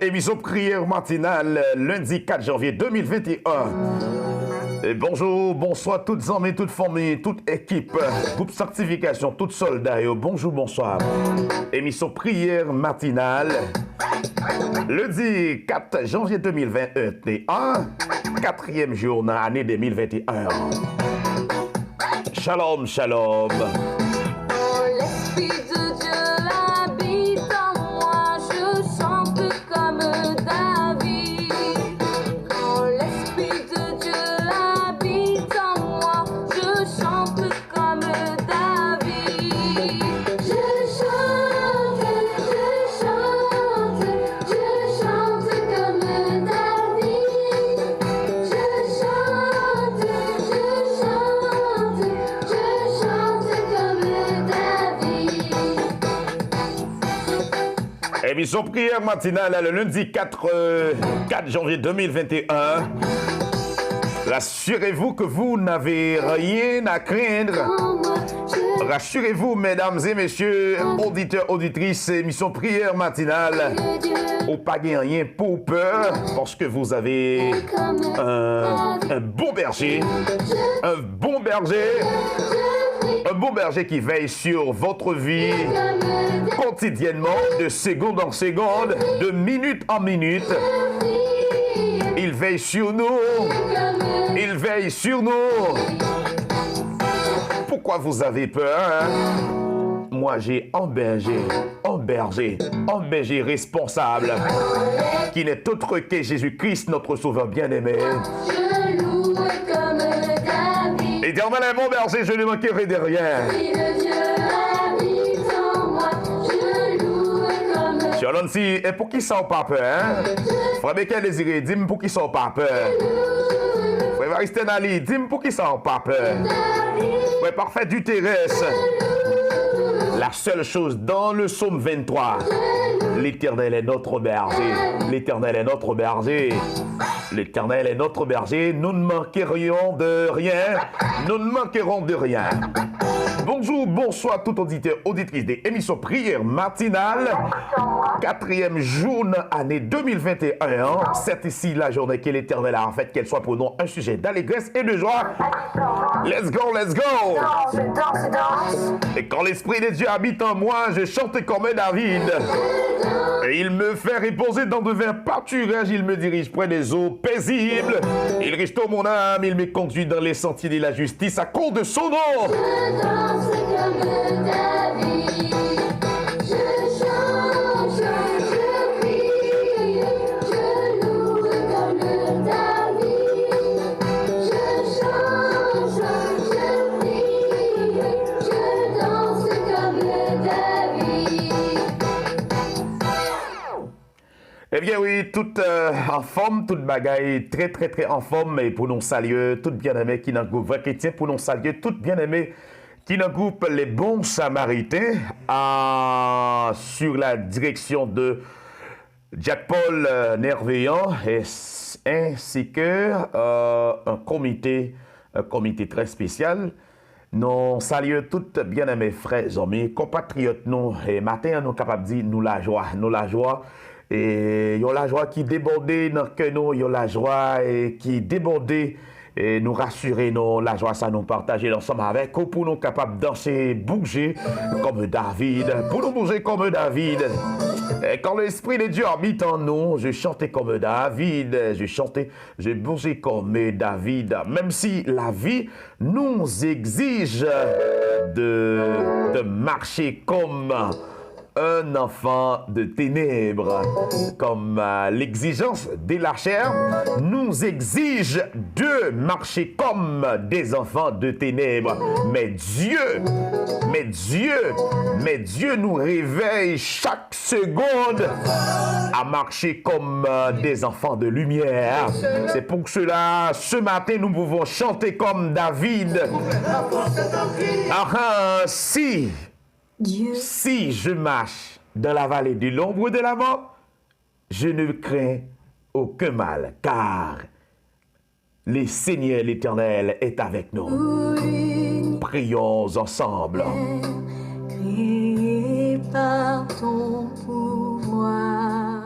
Émission prière matinale, lundi 4 janvier 2021. Et bonjour, bonsoir toutes amis, toutes familles, toute équipe, groupe certification, toutes soldats. Bonjour, bonsoir. Émission prière matinale, lundi 4 janvier 2021, quatrième jour dans l'année 2021. Shalom, shalom. Émission prière matinale le lundi 4 janvier 2021. Rassurez-vous que vous n'avez rien à craindre. Rassurez-vous, mesdames et messieurs, auditeurs, auditrices, émission prière matinale. Ou pas rien pour peur, parce que vous avez un bon berger. Un bon berger. Un bon berger qui veille sur votre vie quotidiennement, de seconde en seconde, de minute en minute. Il veille sur nous. Il veille sur nous. Pourquoi vous avez peur, hein? Moi, j'ai un berger responsable, qui n'est autre que Jésus-Christ, notre Sauveur bien-aimé. Éternel est mon berger, je ne manquerai de rien. Chalonsi, et pour qui ça n'a pas peur, hein? Frère Bekel Désiré, dis-moi pour qui ça n'a pas peur. Frère Varisten Ali, dis-moi pour qui ça n'a pas peur. Frère Parfait du Terrestre. La seule chose dans le psaume 23, l'Éternel est notre berger. L'Éternel est notre berger. L'Éternel est notre berger. Nous ne manquerions de rien. Nous ne manquerons de rien. Bonjour, bonsoir tout auditeur, auditrice des émissions prière matinale. Quatrième jour de l'année 2021. C'est ici la journée que l'Éternel a en fait, qu'elle soit pour nous un sujet d'allégresse et de joie. Let's go, let's go. Et quand l'Esprit de Dieu habite en moi, je chante comme David. Et il me fait reposer dans de verts pâturages, il me dirige près des eaux paisibles. Il restaure mon âme, il me conduit dans les sentiers de la justice à cause de son nom. Eh bien oui, tout en forme, toute bagaille très en forme, et pour nous saluer, tout bien-aimé qui dans le groupe Vrai Chrétien, pour nous saluer, tout bien-aimé qui dans le groupe Les Bons Samaritains, sur la direction de Jack-Paul Nerveillant, ainsi que un comité très spécial. Nous saluons toutes bien-aimés frères, amis, compatriotes, nous, et matin, nous sommes capables de dire, nous la joie. Et il y a la joie qui débordait dans que nous, il y a la joie qui débordait et nous rassurer, nous, la joie, ça nous partager ensemble avec vous pour nous capables de danser, bouger comme David, pour nous bouger comme David. Et quand l'Esprit de Dieu habite en nous, je chantais comme David, je bougeais comme David, même si la vie nous exige de marcher comme un enfant de ténèbres, comme l'exigence de la chair nous exige de marcher comme des enfants de ténèbres. Mais Dieu nous réveille chaque seconde à marcher comme des enfants de lumière. C'est pour cela, ce matin, nous pouvons chanter comme David. Si je marche dans la vallée de l'ombre de la mort, je ne crains aucun mal, car le Seigneur l'Éternel est avec nous. prions ensemble. Créé par ton pouvoir.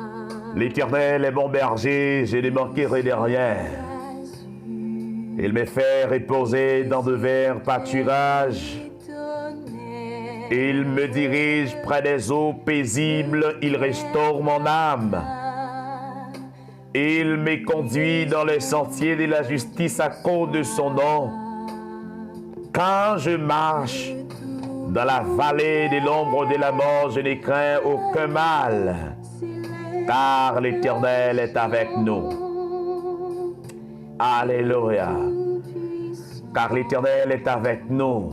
L'Éternel est mon berger, je ne manquerai de rien. Il me fait reposer dans de verts pâturages. Il me dirige près des eaux paisibles, il restaure mon âme. Il me conduit dans les sentiers de la justice à cause de son nom. Quand je marche dans la vallée de l'ombre de la mort, je ne crains aucun mal, car l'Éternel est avec nous. Alléluia. Car l'Éternel est avec nous.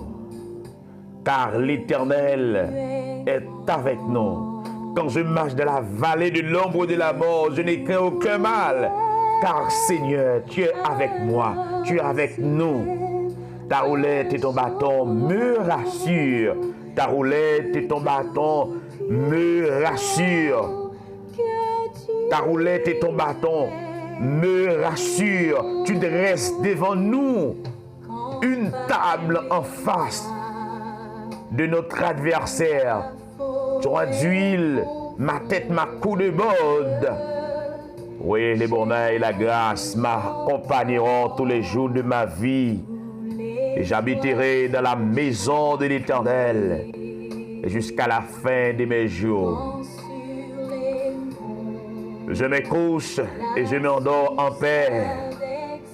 Car l'Éternel est avec nous. Quand je marche dans la vallée de l'ombre de la mort, je ne crains aucun mal. Car Seigneur, tu es avec moi, tu es avec nous. Ta roulette et ton bâton me rassurent. Ta roulette et ton bâton me rassurent. Ta roulette et ton bâton me rassurent. Tu dresses devant nous une table en face de notre adversaire. Tu d'huile, ma tête, ma cou de bode. Oui, les bonheurs et la grâce m'accompagneront tous les jours de ma vie. Et j'habiterai dans la maison de l'Éternel jusqu'à la fin de mes jours. Je me couche et je m'endors en paix.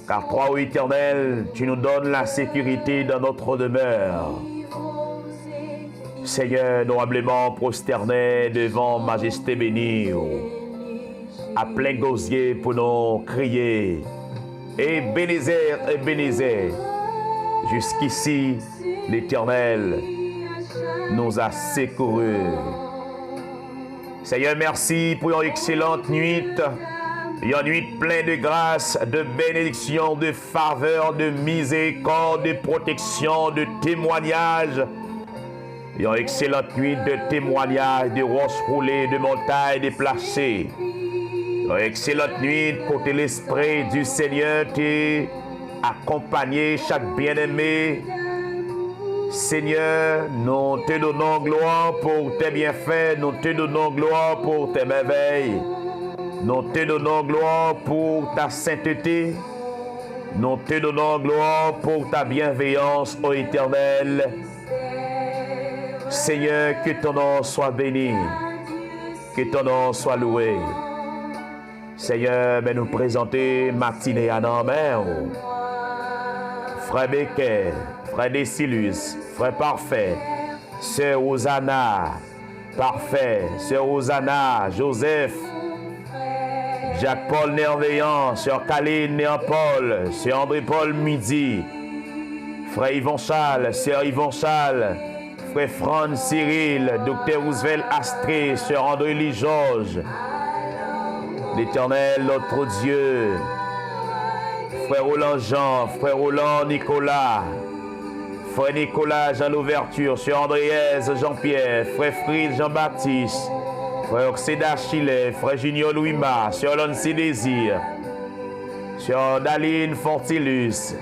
Car toi, ô Éternel, tu nous donnes la sécurité dans notre demeure. Seigneur, nous humblement prosternés devant Majesté bénie, à plein gosier pour nous crier. Et Bénézer, jusqu'ici, l'Éternel nous a secourus. Seigneur, merci pour une excellente nuit. Une nuit pleine de grâce, de bénédiction, de faveur, de miséricorde, de protection, de témoignage. Une excellente nuit de témoignage, de roches roulées, de montagnes déplacées. Une excellente nuit pour que l'Esprit du Seigneur t'ait accompagné chaque bien-aimé. Seigneur, nous te donnons gloire pour tes bienfaits, nous te donnons gloire pour tes merveilles. Nous te donnons gloire pour ta sainteté. Nous te donnons gloire pour ta bienveillance, ô Éternel. Seigneur, que ton nom soit béni. Que ton nom soit loué. Seigneur, nous présenter matinée à nos mains. Frère Becker, Frère Décilus, Frère Parfait, Sœur Hosanna, Parfait, Sœur Hosanna, Joseph, Jacques-Paul Néerveillant, Sœur Caline Néan-Paul, Sœur André-Paul Midi, Frère Yvon Charles, Sœur Yvon Charles, Frère Franz Cyril, Docteur Roosevelt Astré, Sœur André-Lie Georges, l'Éternel notre Dieu, Frère Roland Jean, Frère Roland Nicolas, Frère Nicolas Jean Louverture, Sœur Andréaise Jean-Pierre, Frère Frid Jean-Baptiste, Frère Oxéda Chile, Frère Junior Louis-Ma, Sœur Lancy Désir, Sœur Daline Fortilus.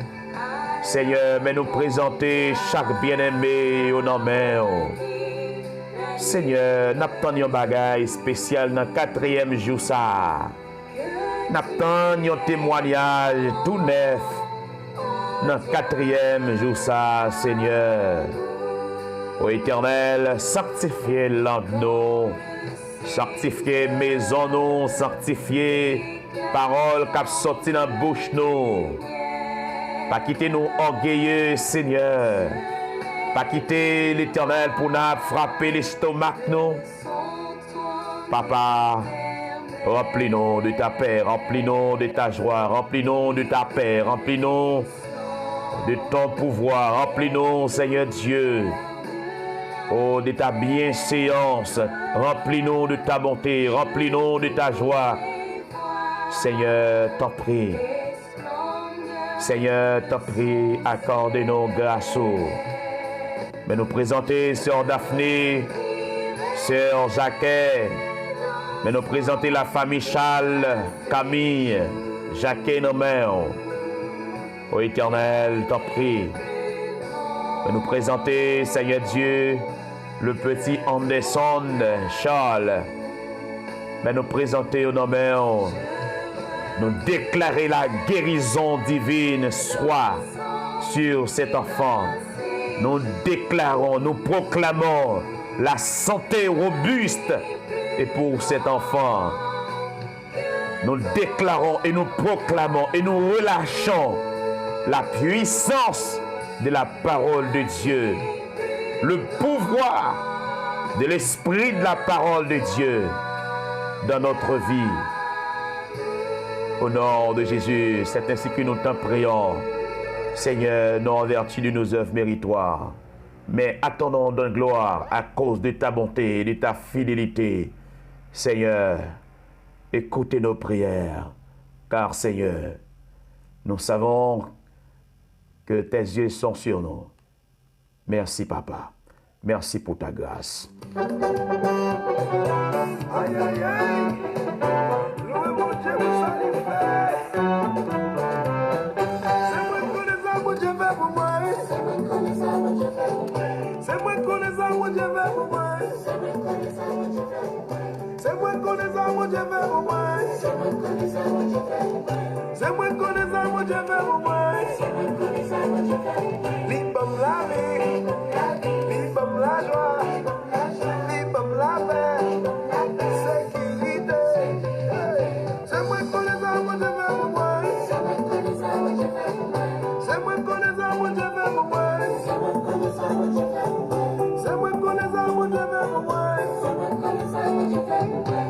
Seigneur, mais nous présenter chaque bien-aimé au nom de Seigneur, n'attendons un bagage spécial dans le 4e jour ça. N'attendons un témoignage tout neuf dans le 4e jour ça, Seigneur. Ô Éternel, sanctifiez langue nous, sanctifiez maison nous, sanctifiez parole qui sorti dans la bouche nous. Pas quitter nous orgueilleux, Seigneur. Pas quitter l'Éternel pour nous frapper l'estomac, nous. Papa, remplis-nous de ta paix, remplis-nous de ta joie, remplis-nous de ta paix, remplis-nous de ton pouvoir, remplis-nous, Seigneur Dieu, oh, de ta bienséance, remplis-nous de ta bonté, remplis-nous de ta joie. Seigneur, t'en prie. Seigneur, t'en prie, accorde-nous grâce. Mais nous présenter Sœur Daphné, Sœur Jacquet, mais nous présenter la famille Charles, Camille, Jacquet, nos mères. Ô Éternel, t'en prie. nous présenter, Seigneur Dieu, le petit Anderson Charles. Nous présenter au nom nous déclarer la guérison divine soit sur cet enfant. Nous déclarons, nous proclamons la santé robuste et pour cet enfant. Nous déclarons et nous proclamons et nous relâchons la puissance de la parole de Dieu, le pouvoir de l'esprit de la parole de Dieu dans notre vie. Au nom de Jésus, c'est ainsi que nous t'en prions. Seigneur, non en vertu de nos œuvres méritoires, mais attendons de gloire à cause de ta bonté et de ta fidélité. Seigneur, écoutez nos prières, car Seigneur, nous savons que tes yeux sont sur nous. Merci, Papa. Merci pour ta grâce. Aïe, aïe, aïe. Louez mon Dieu, vous allez faire. C'est moi qui connais ça, mon Dieu fait pour moi. C'est moi qui connais ça, mon Dieu fait pour moi. C'est moi qui connais ça, mon Dieu fait pour moi. C'est moi qui connais ça, mon Dieu fait pour moi. C'est moi qui connais ça, mon Dieu fait pour moi. Libam la vie, libam la joie, libam la paix, sécurité. C'est moi qui connais ça, mon Dieu fait pour moi. C'est moi qui connais ça, mon Dieu fait pour moi. C'est moi qui connais ça, mon Dieu fait pour moi. C'est moi qui connais ça, mon Dieu fait pour moi.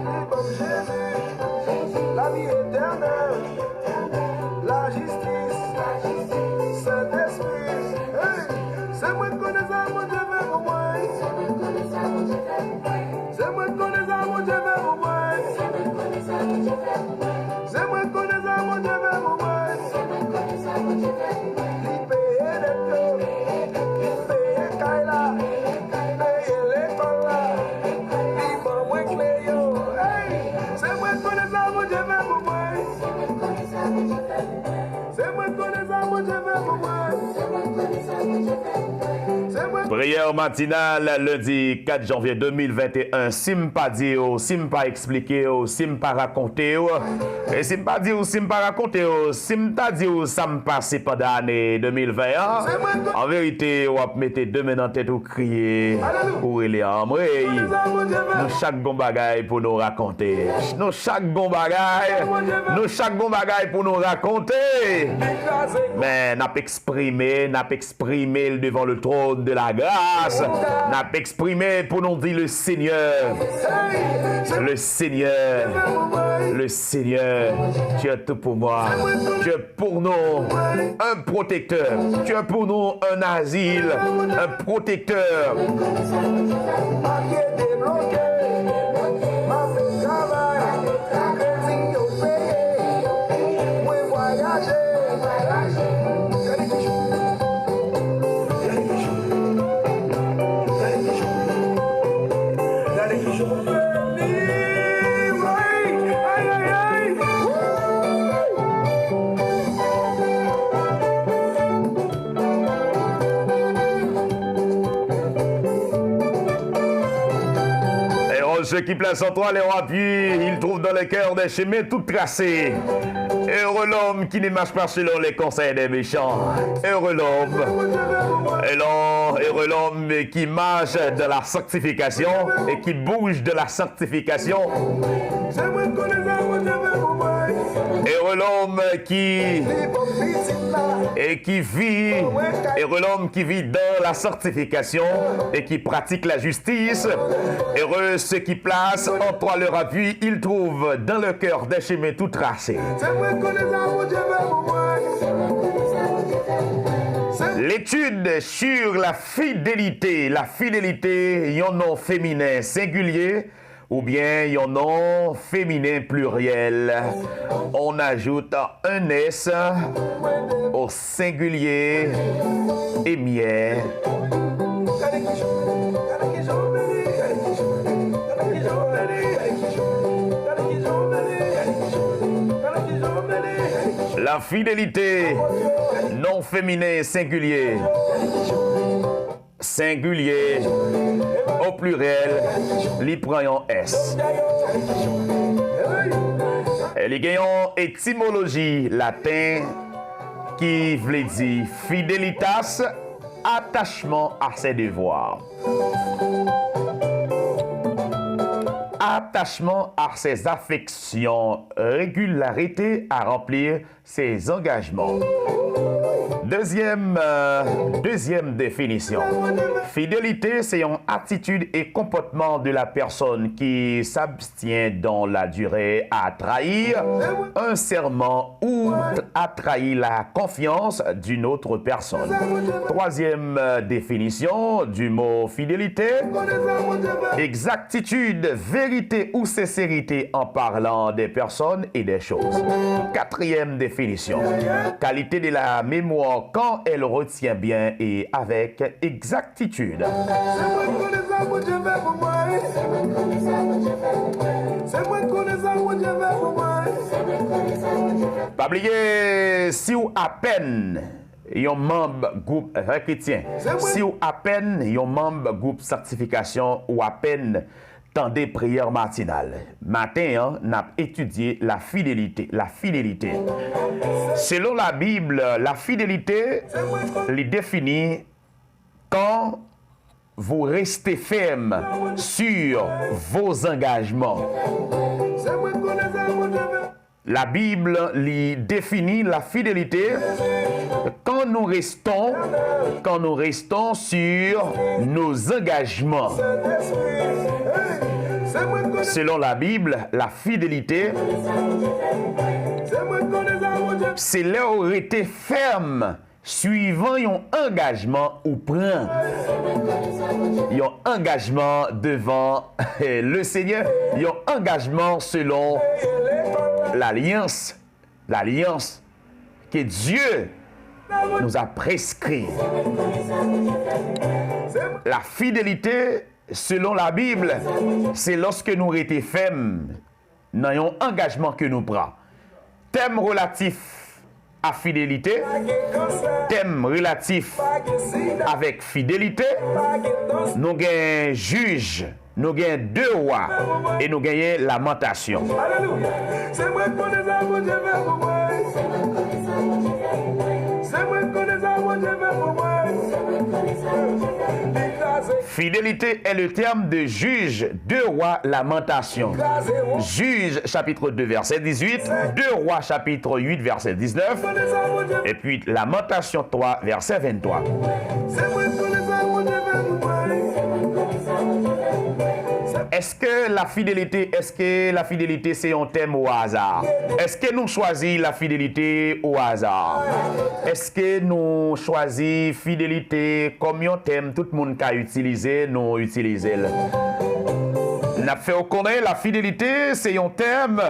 Libam Jésus, la vie éternelle, la justice, Saint-Esprit. Hey, c'est moi qui connais ça, mon Dieu fait pour moi. C'est moi qui connais ça, mon Dieu fait pour moi. C'est moi qui connais ça, mon Dieu fait pour moi. C'est moi qui connais ça, mon Dieu fait pour moi. Il paye les taux, il paye Kaila, il paye l'école là, il m'a moins clé yo. Hey, c'est moi qui connais ça, mon Dieu fait pour moi. C'est moi qui connais ça, mon Dieu fait pour moi. Prière matinale lundi 4 janvier 2021. Si je pas dire, si je pas expliquer, si je pas raconter, et si je pas dire, si je pas raconter, si je pas dire, ça me passe pendant l'année 2021. En vérité, on va mettre deux mains dans la tête ou crier pour les âmes. Nous chaque bon bagaille pour nous raconter. Nous chaque bon bagaille pour nous raconter. Mais n'a pas exprimé devant le trône de la grâce, n'a pas exprimé pour nous dire le Seigneur, tu es tout pour moi, tu es pour nous un protecteur, tu es pour nous un asile, un protecteur. Ceux qui placent en toi les appuis, ils trouvent dans le cœur des chemins tout tracés. Heureux l'homme qui ne marche pas selon les conseils des méchants. Heureux l'homme qui marche de la sanctification et qui bouge de la sanctification. Heureux l'homme qui vit, heureux l'homme qui vit dans la sanctification et qui pratique la justice. Heureux ceux qui placent en toi leur appui, ils trouvent dans le cœur des chemins tout tracés. L'étude sur la fidélité, il y a un nom féminin singulier ou bien il y a un nom féminin pluriel. On ajoute un S au singulier émier. La fidélité, nom féminin singulier. singulier, au pluriel, li prend un S. Elle a une étymologie latin qui veut dire fidelitas, attachement à ses devoirs. Attachement à ses affections, régularité à remplir ses engagements. Deuxième définition. Fidélité, c'est une attitude et comportement de la personne qui s'abstient dans la durée à trahir un serment ou à trahir la confiance d'une autre personne. Troisième définition du mot fidélité. Exactitude, vérité ou sincérité en parlant des personnes et des choses. Quatrième définition. Qualité de la mémoire quand elle retient bien et avec exactitude. Pas oublier, si ou à peine un membre groupe chrétien, si ou à peine un membre groupe certification ou à peine temps des prières matinales. Matin, on a étudié la fidélité. Selon la Bible, la fidélité les définit quand vous restez ferme sur vos engagements. La Bible lui définit la fidélité quand nous restons sur nos engagements. Selon la Bible, la fidélité, c'est là où rester ferme suivant un engagement ou prend un engagement devant le Seigneur, un engagement selon l'alliance que Dieu nous a prescrit. La fidélité, selon la Bible, c'est lorsque nous restons fermes dans un engagement que nous prenons. Thème relatif à fidélité, thème relatif avec fidélité, nous gagnons juge, nous gagnons deux rois et nous gagnons lamentation. Fidélité est le terme de Juge 2 Rois Lamentation. Juge chapitre 2 verset 18, 2 Rois chapitre 8 verset 19 et puis Lamentation 3 verset 23. Est-ce que la fidélité c'est un thème au hasard? Est-ce que nous choisissons la fidélité au hasard? Est-ce que nous choisissons fidélité comme un thème tout le monde a utilisé, nous utilisons? N'a fait reconnaître la fidélité, c'est un thème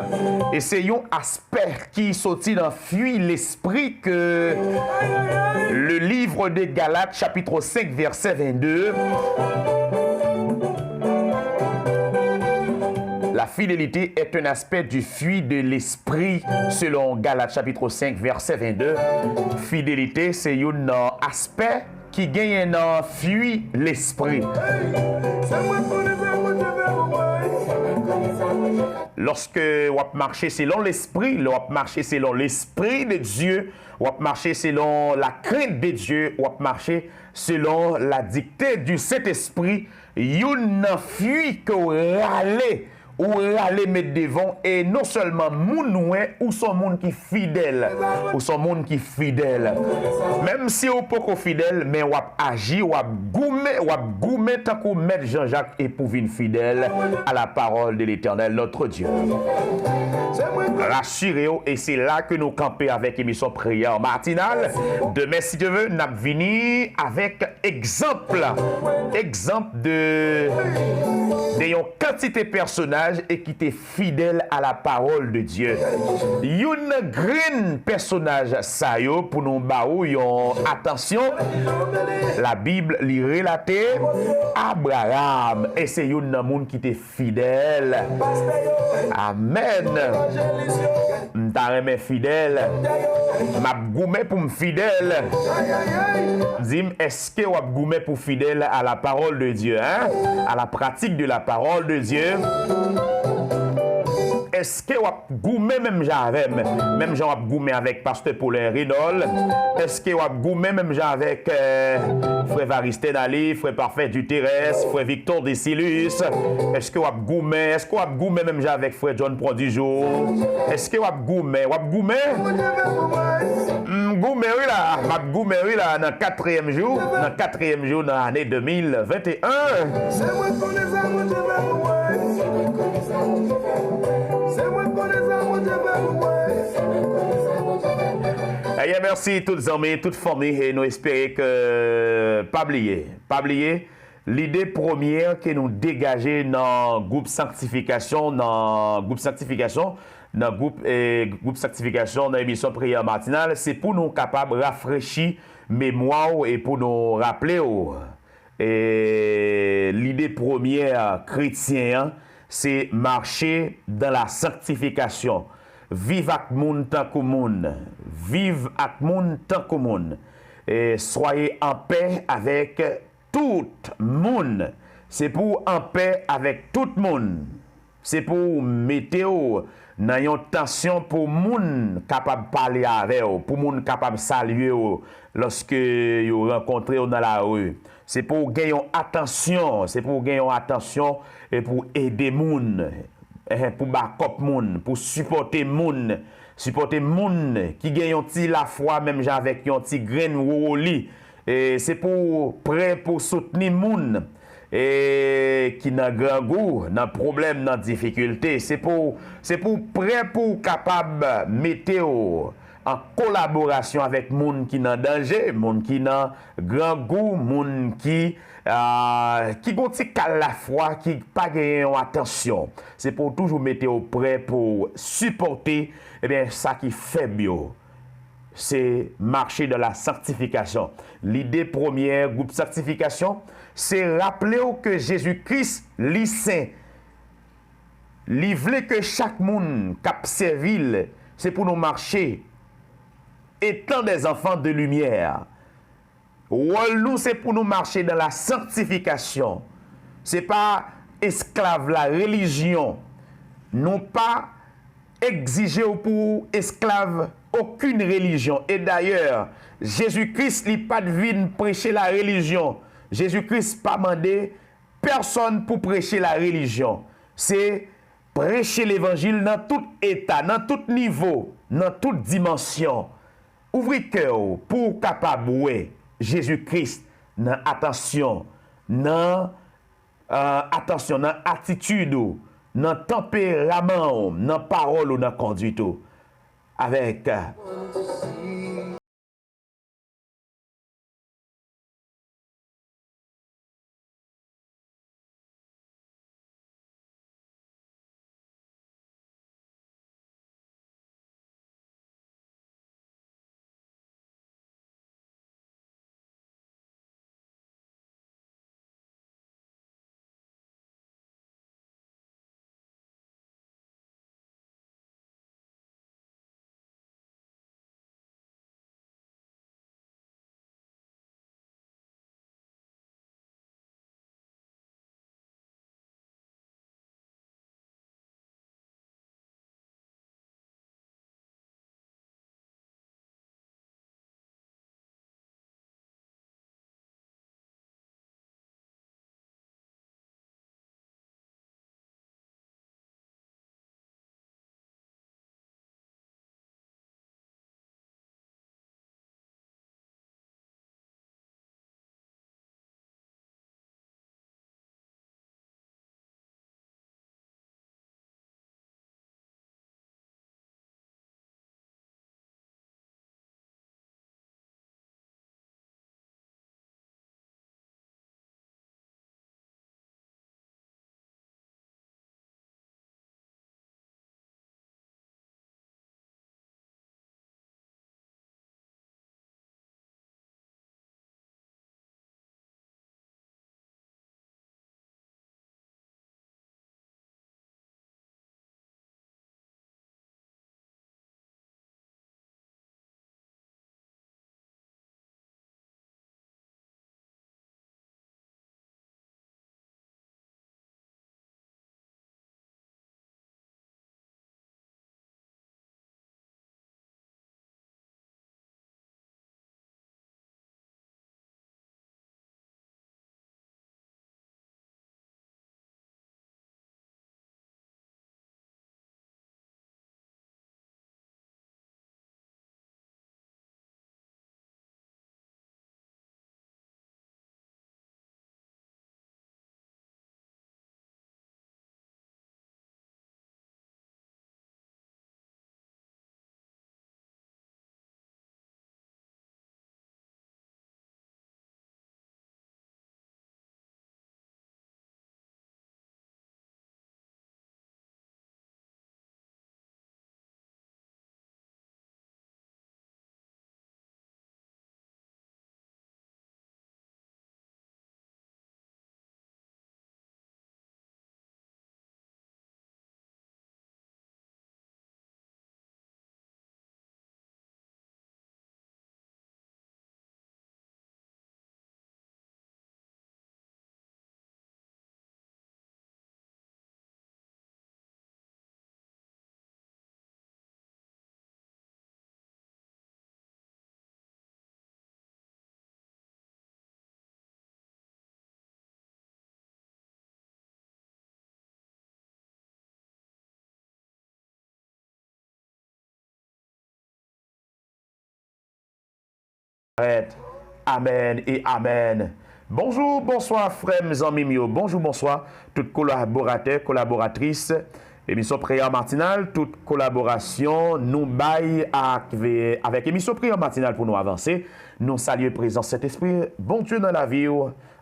et c'est un aspect qui sortit dans fuit l'esprit que le livre des Galates chapitre 5 verset 22. La fidélité est un aspect du fruit de l'esprit, selon Galates chapitre 5, verset 22. Fidélité, c'est un aspect qui gagne un fruit l'esprit. Lorsque vous marchez selon l'esprit, vous marchez selon l'esprit de Dieu, vous marchez selon la crainte de Dieu, vous marchez selon la dictée du Saint-Esprit, il y a un fruit que vous râlez. Ou aller mettre devant et non seulement moun ou son monde qui fidèle ou son monde qui fidèle même si ou pas fidèle mais ou agir ou goumer tant que mettre Jean-Jacques et pour venir fidèle à la parole de l'Éternel notre Dieu. Rassurez-vous et c'est là que nous campons avec émission prière matinale. Demain si Dieu veut nous venir avec exemple de une quantité de personnages et qui était fidèle à la parole de Dieu. Un grand personnage ça yo pour nous baou yon attention. La Bible lui relatait Abraham et c'est un monde qui était fidèle. Amen. M'ta remè fidèle. M'a goumé pour me fidèle. Dis, est-ce que vous avez goûté pour fidèle à la parole de Dieu, hein? À la pratique de la parole de Dieu? Est-ce que vous avez goûté même j'avais, même j'en ai goûté avec Pasteur Paulin Rinol? Est-ce que vous avez goûté même j'avec Frère Varisté Nali, Frère Parfait du Terrestre, Frère Victor Décilus? Est-ce que vous avez goûté même j'avec Frère John Prodijo? Est-ce que vous avez goûté? Vous avez goûté? Goumé, oui là, m'a goumé, oui là, dans le quatrième jour de l'année 2021. C'est moi qu'on les a, moi je vais pour moi. C'est moi qu'on les a, moi je vais pour moi. Eh bien, merci toutes les amis, toutes familles, et nous espérons que, pas oublier, l'idée première que nous dégager dans le groupe sanctification, dans groupe sanctification, dans l'émission prière matinale, c'est pour nous capables de rafraîchir mémoire et pour nous rappeler. Et l'idée première chrétienne, c'est marcher dans la sanctification. Vive avec moun tant que moun. Vive avec moun tant que moun. Et soyez en paix avec tout le monde. C'est pour en paix avec tout le monde. C'est pour mettre dans une tension pour moun capable de parler avec vous, pour moun capable de saluer vous lorsque vous rencontrez dans la rue. C'est pour gagner attention, et pour aider moun, pour backup moun, pour supporter moun qui gagne un petit la foi même avec un petit grain woli. Et c'est pour prêt pour soutenir moun et qui n'a grand goût, n'a problème, n'a difficulté. C'est pour prêt pour capable mettre en collaboration avec moun qui n'a danger, moun qui n'a grand goût, moun qui gonti la foi, qui pas gagné attention. C'est pour toujours mettre au prêt pour supporter ça qui fait bio. C'est marcher dans la sanctification. L'idée première, groupe sanctification, c'est rappeler que Jésus-Christ, li saint, li vle que chaque monde cap servil, c'est pour nous marcher étant des enfants de lumière. Nous, c'est pour nous marcher dans la sanctification. C'est pas esclave la religion. Non pas exiger pour esclave aucune religion. Et d'ailleurs, Jésus-Christ n'a pas de vie de prêcher la religion. Jésus-Christ n'a pas demandé personne pour prêcher la religion. C'est prêcher l'évangile dans tout état, dans tout niveau, dans toute dimension. Ouvrez cœur pour capable Jésus-Christ dans attention, dans attitude, dans tempérament, dans parole ou dans conduite. Avec Amen et amen. Bonjour, bonsoir, frères, mes amis, bonjour, bonsoir, tous collaborateurs, collaboratrices. Émission Prière Matinale, toute collaboration, nous baille avec émission Prière Matinale pour nous avancer. Nous saluons présent cet esprit, bon Dieu dans la vie.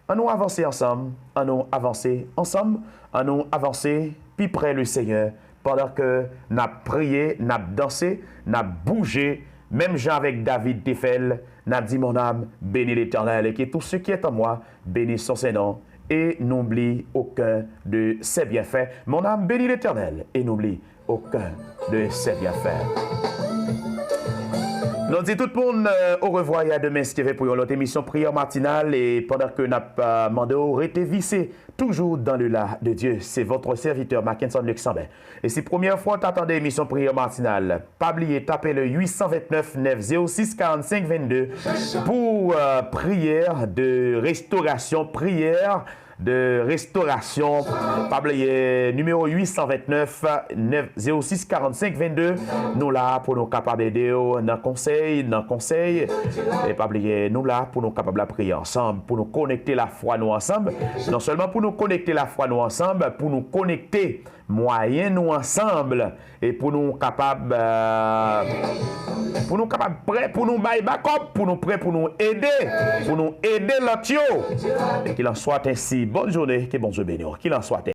À nous avancer ensemble, à nous avancer ensemble, à nous avancer plus près le Seigneur. Pendant que nous avons prié, nous avons dansé, nous avons bougé, même Jean avec David Tefel, nous avons dit mon âme, bénis l'Éternel, et que tout ce qui est en moi, bénis son Saint-Nom. Et n'oublie aucun de ses bienfaits. Mon âme bénit l'Éternel et n'oublie aucun de ses bienfaits. Nous disons tout le monde au revoir et à demain si tu veux pour notre émission Prière Matinale. Et pendant que nous avons demandé rester vissé toujours dans le là de Dieu, c'est votre serviteur Mackinson Luxembourg. Et si première fois tu attendez l'émission Prière Matinale, pas oublier taper le 829 906 45 22 pour prière de restauration, prière de restauration. Pas oublier numéro 829 906 45 22. Nous là pour nous capables d'aider dans conseil. Et pas oublier nous là pour nous capables de prier ensemble, pour nous connecter la foi nous ensemble. Non seulement pour nous connecter la foi nous ensemble, pour nous connecter moyens nous ensemble et pour nous capables prêts pour nous bailler backup, pour nous prêts pour nous aider l'autre. Et qu'il en soit ainsi. Bonne journée, que bon Dieu bénisse. Qu'il en soit ainsi.